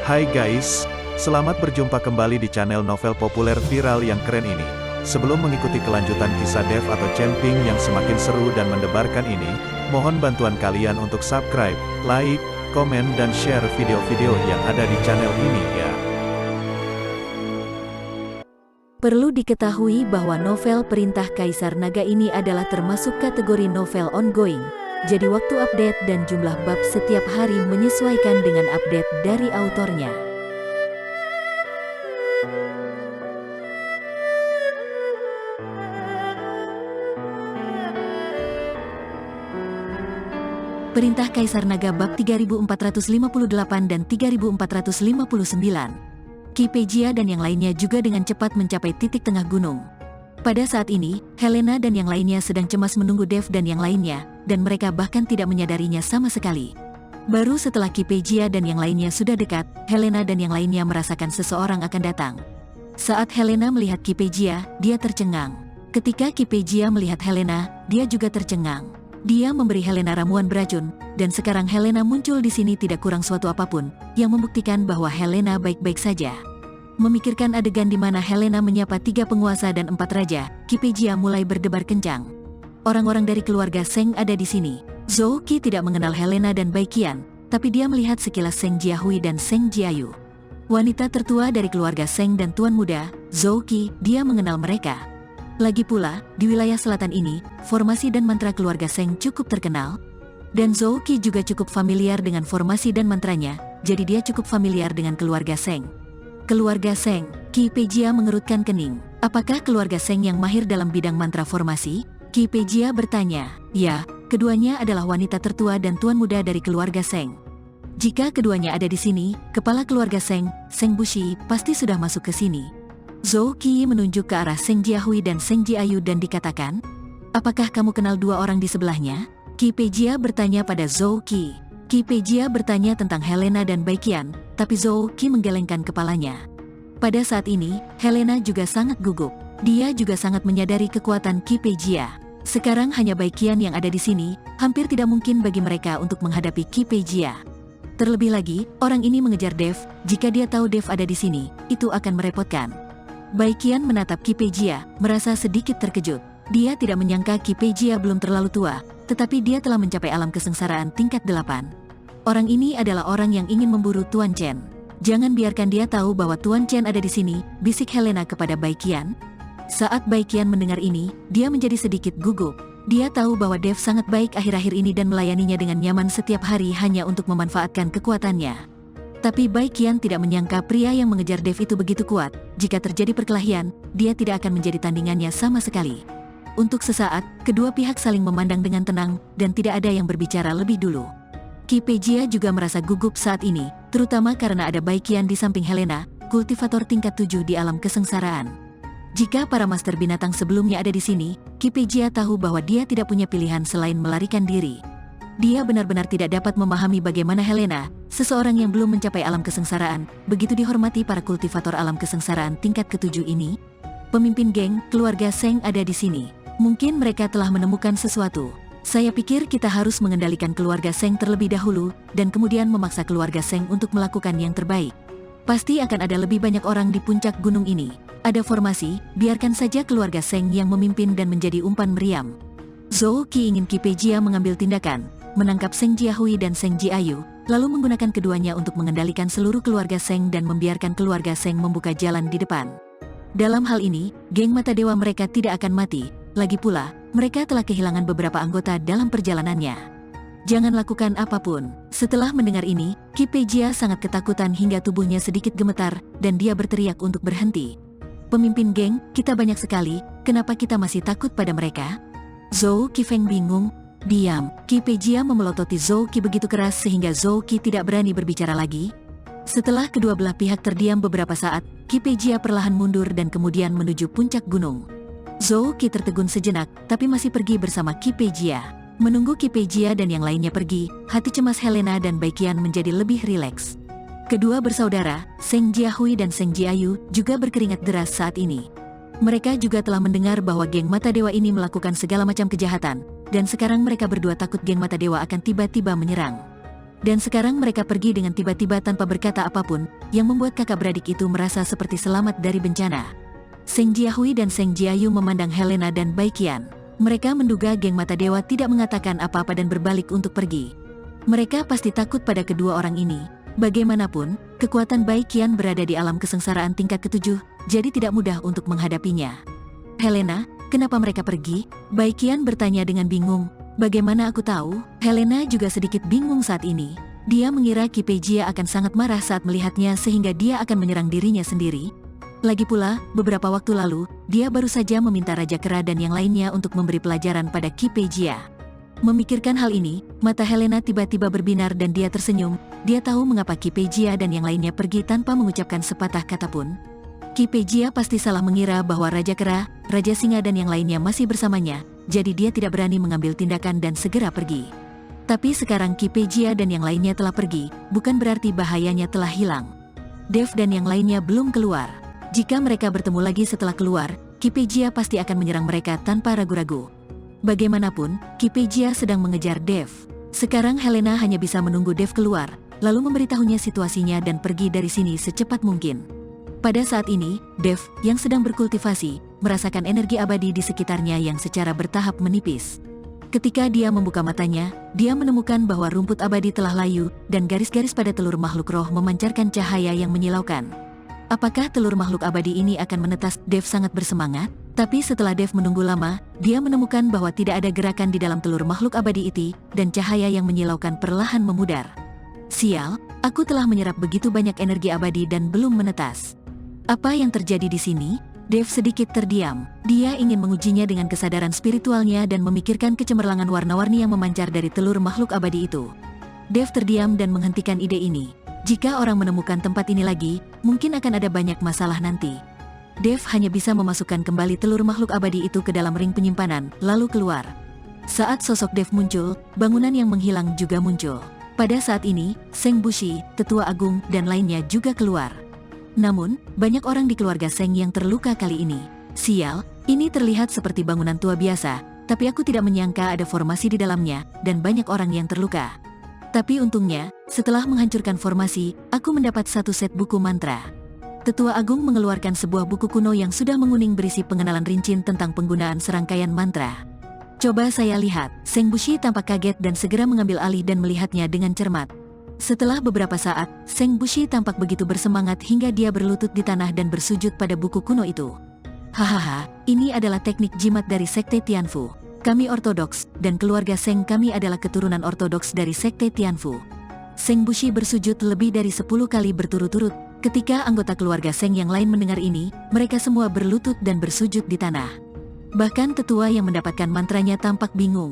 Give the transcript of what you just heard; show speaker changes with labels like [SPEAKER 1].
[SPEAKER 1] Hai guys, selamat berjumpa kembali di channel novel populer viral yang keren ini. Sebelum mengikuti kelanjutan kisah Dev atau Camping yang semakin seru dan mendebarkan ini, mohon bantuan kalian untuk subscribe, like, komen dan share video-video yang ada di channel ini ya.
[SPEAKER 2] Perlu diketahui bahwa novel Perintah Kaisar Naga ini adalah termasuk kategori novel ongoing. Jadi waktu update dan jumlah bab setiap hari menyesuaikan dengan update dari autornya. Perintah Kaisar Naga bab 3458 dan 3459. Kipegia dan yang lainnya juga dengan cepat mencapai titik tengah gunung. Pada saat ini, Helena dan yang lainnya sedang cemas menunggu Dev dan yang lainnya, dan mereka bahkan tidak menyadarinya sama sekali. Baru setelah Kipegia dan yang lainnya sudah dekat, Helena dan yang lainnya merasakan seseorang akan datang. Saat Helena melihat Kipegia, dia tercengang. Ketika Kipegia melihat Helena, dia juga tercengang. Dia memberi Helena ramuan beracun, dan sekarang Helena muncul di sini tidak kurang suatu apapun, yang membuktikan bahwa Helena baik-baik saja. Memikirkan adegan di mana Helena menyapa 3 penguasa dan 4 raja, Kipegia mulai berdebar kencang. Orang-orang dari keluarga Seng ada di sini. Zhou Qi tidak mengenal Helena dan Baiqian, tapi dia melihat sekilas Seng Jiahui dan Seng Jiayu. Wanita tertua dari keluarga Seng dan tuan muda, Zhou Qi, dia mengenal mereka. Lagi pula, di wilayah selatan ini, formasi dan mantra keluarga Seng cukup terkenal. Dan Zhou Qi juga cukup familiar dengan formasi dan mantranya, jadi dia cukup familiar dengan keluarga Seng. Keluarga Seng, Kipegia mengerutkan kening. Apakah keluarga Seng yang mahir dalam bidang mantra formasi? Kipegia bertanya. Ya, keduanya adalah wanita tertua dan tuan muda dari keluarga Seng. Jika keduanya ada di sini, kepala keluarga Seng, Seng Bushi, pasti sudah masuk ke sini. Zhou Qi menunjuk ke arah Seng Jiahui dan Seng Jiayu dan dikatakan, apakah kamu kenal 2 orang di sebelahnya? Kipegia bertanya pada Zhou Qi. Kipegia bertanya tentang Helena dan Baiqian, tapi Zhou Qi menggelengkan kepalanya. Pada saat ini, Helena juga sangat gugup. Dia juga sangat menyadari kekuatan Kipegia. Sekarang hanya Baiqian yang ada di sini, hampir tidak mungkin bagi mereka untuk menghadapi Kipegia. Terlebih lagi, orang ini mengejar Dev, jika dia tahu Dev ada di sini, itu akan merepotkan. Baiqian menatap Kipegia, merasa sedikit terkejut. Dia tidak menyangka Kipegia belum terlalu tua, tetapi dia telah mencapai alam kesengsaraan tingkat 8. Orang ini adalah orang yang ingin memburu Tuan Chen. Jangan biarkan dia tahu bahwa Tuan Chen ada di sini, bisik Helena kepada Baiqian. Saat Baiqian mendengar ini, dia menjadi sedikit gugup. Dia tahu bahwa Dev sangat baik akhir-akhir ini dan melayaninya dengan nyaman setiap hari hanya untuk memanfaatkan kekuatannya. Tapi Baiqian tidak menyangka pria yang mengejar Dev itu begitu kuat. Jika terjadi perkelahian, dia tidak akan menjadi tandingannya sama sekali. Untuk sesaat, kedua pihak saling memandang dengan tenang, dan tidak ada yang berbicara lebih dulu. Kipegia juga merasa gugup saat ini, terutama karena ada Baiqian di samping Helena, kultivator tingkat 7 di alam kesengsaraan. Jika para master binatang sebelumnya ada di sini, Kipegia tahu bahwa dia tidak punya pilihan selain melarikan diri. Dia benar-benar tidak dapat memahami bagaimana Helena, seseorang yang belum mencapai alam kesengsaraan, begitu dihormati para kultivator alam kesengsaraan tingkat ke-7 ini. Pemimpin geng, keluarga Seng ada di sini. Mungkin mereka telah menemukan sesuatu. Saya pikir kita harus mengendalikan keluarga Seng terlebih dahulu, dan kemudian memaksa keluarga Seng untuk melakukan yang terbaik. Pasti akan ada lebih banyak orang di puncak gunung ini. Ada formasi, biarkan saja keluarga Seng yang memimpin dan menjadi umpan meriam. Zhou Qi ingin Kipegia mengambil tindakan, menangkap Seng Jiahui dan Seng Jiayu, lalu menggunakan keduanya untuk mengendalikan seluruh keluarga Seng dan membiarkan keluarga Seng membuka jalan di depan. Dalam hal ini, geng mata dewa mereka tidak akan mati. Lagi pula, mereka telah kehilangan beberapa anggota dalam perjalanannya. Jangan lakukan apapun. Setelah mendengar ini, Kipegia sangat ketakutan hingga tubuhnya sedikit gemetar, dan dia berteriak untuk berhenti. Pemimpin geng, kita banyak sekali, kenapa kita masih takut pada mereka? Zhou Qi Feng bingung. Diam. Kipegia memelototi Zhou Qi begitu keras sehingga Zhou Qi tidak berani berbicara lagi. Setelah kedua belah pihak terdiam beberapa saat, Kipegia perlahan mundur dan kemudian menuju puncak gunung. Zhou Qi tertegun sejenak, tapi masih pergi bersama Kipegia. Menunggu Kipegia dan yang lainnya pergi, hati cemas Helena dan Baiqian menjadi lebih rileks. Kedua bersaudara, Seng Jiahui dan Seng Jiayu, juga berkeringat deras saat ini. Mereka juga telah mendengar bahwa geng mata dewa ini melakukan segala macam kejahatan, dan sekarang mereka berdua takut geng mata dewa akan tiba-tiba menyerang. Dan sekarang mereka pergi dengan tiba-tiba tanpa berkata apapun, yang membuat kakak beradik itu merasa seperti selamat dari bencana. Seng Jiahui dan Seng Jiayu memandang Helena dan Bai Qian. Mereka menduga geng mata dewa tidak mengatakan apa-apa dan berbalik untuk pergi. Mereka pasti takut pada kedua orang ini. Bagaimanapun, kekuatan Bai Qian berada di alam kesengsaraan tingkat ke-7, jadi tidak mudah untuk menghadapinya. Helena, kenapa mereka pergi? Bai Qian bertanya dengan bingung. Bagaimana aku tahu? Helena juga sedikit bingung saat ini. Dia mengira Qi Peijia akan sangat marah saat melihatnya sehingga dia akan menyerang dirinya sendiri. Lagi pula, beberapa waktu lalu, dia baru saja meminta Raja Kera dan yang lainnya untuk memberi pelajaran pada Qi Peijia. Memikirkan hal ini, mata Helena tiba-tiba berbinar dan dia tersenyum. Dia tahu mengapa Qi Peijia dan yang lainnya pergi tanpa mengucapkan sepatah kata pun. Qi Peijia pasti salah mengira bahwa Raja Kera, Raja Singa dan yang lainnya masih bersamanya, jadi dia tidak berani mengambil tindakan dan segera pergi. Tapi sekarang Qi Peijia dan yang lainnya telah pergi, bukan berarti bahayanya telah hilang. Dev dan yang lainnya belum keluar. Jika mereka bertemu lagi setelah keluar, Qi Peijia pasti akan menyerang mereka tanpa ragu-ragu. Bagaimanapun, Qi Peijia sedang mengejar Dev. Sekarang Helena hanya bisa menunggu Dev keluar, lalu memberitahunya situasinya dan pergi dari sini secepat mungkin. Pada saat ini, Dev, yang sedang berkultivasi, merasakan energi abadi di sekitarnya yang secara bertahap menipis. Ketika dia membuka matanya, dia menemukan bahwa rumput abadi telah layu, dan garis-garis pada telur makhluk roh memancarkan cahaya yang menyilaukan. Apakah telur makhluk abadi ini akan menetas? Dev sangat bersemangat, tapi setelah Dev menunggu lama, dia menemukan bahwa tidak ada gerakan di dalam telur makhluk abadi itu, dan cahaya yang menyilaukan perlahan memudar. Sial, aku telah menyerap begitu banyak energi abadi dan belum menetas. Apa yang terjadi di sini? Dev sedikit terdiam. Dia ingin mengujinya dengan kesadaran spiritualnya dan memikirkan kecemerlangan warna-warni yang memancar dari telur makhluk abadi itu. Dev terdiam dan menghentikan ide ini. Jika orang menemukan tempat ini lagi, mungkin akan ada banyak masalah nanti. Dev hanya bisa memasukkan kembali telur makhluk abadi itu ke dalam ring penyimpanan, lalu keluar. Saat sosok Dev muncul, bangunan yang menghilang juga muncul. Pada saat ini, Seng Bushi, Tetua Agung, dan lainnya juga keluar. Namun, banyak orang di keluarga Seng yang terluka kali ini. Sial, ini terlihat seperti bangunan tua biasa, tapi aku tidak menyangka ada formasi di dalamnya, dan banyak orang yang terluka. Tapi untungnya, setelah menghancurkan formasi, aku mendapat satu set buku mantra. Tetua Agung mengeluarkan sebuah buku kuno yang sudah menguning berisi pengenalan rinci tentang penggunaan serangkaian mantra. Coba saya lihat. Seng Bushi tampak kaget dan segera mengambil alih dan melihatnya dengan cermat. Setelah beberapa saat, Seng Bushi tampak begitu bersemangat hingga dia berlutut di tanah dan bersujud pada buku kuno itu. Hahaha, ini adalah teknik jimat dari Sekte Tianfu. Kami ortodoks, dan keluarga Seng kami adalah keturunan ortodoks dari Sekte Tianfu. Seng Bushi bersujud lebih dari 10 kali berturut-turut. Ketika anggota keluarga Seng yang lain mendengar ini, mereka semua berlutut dan bersujud di tanah. Bahkan tetua yang mendapatkan mantranya tampak bingung.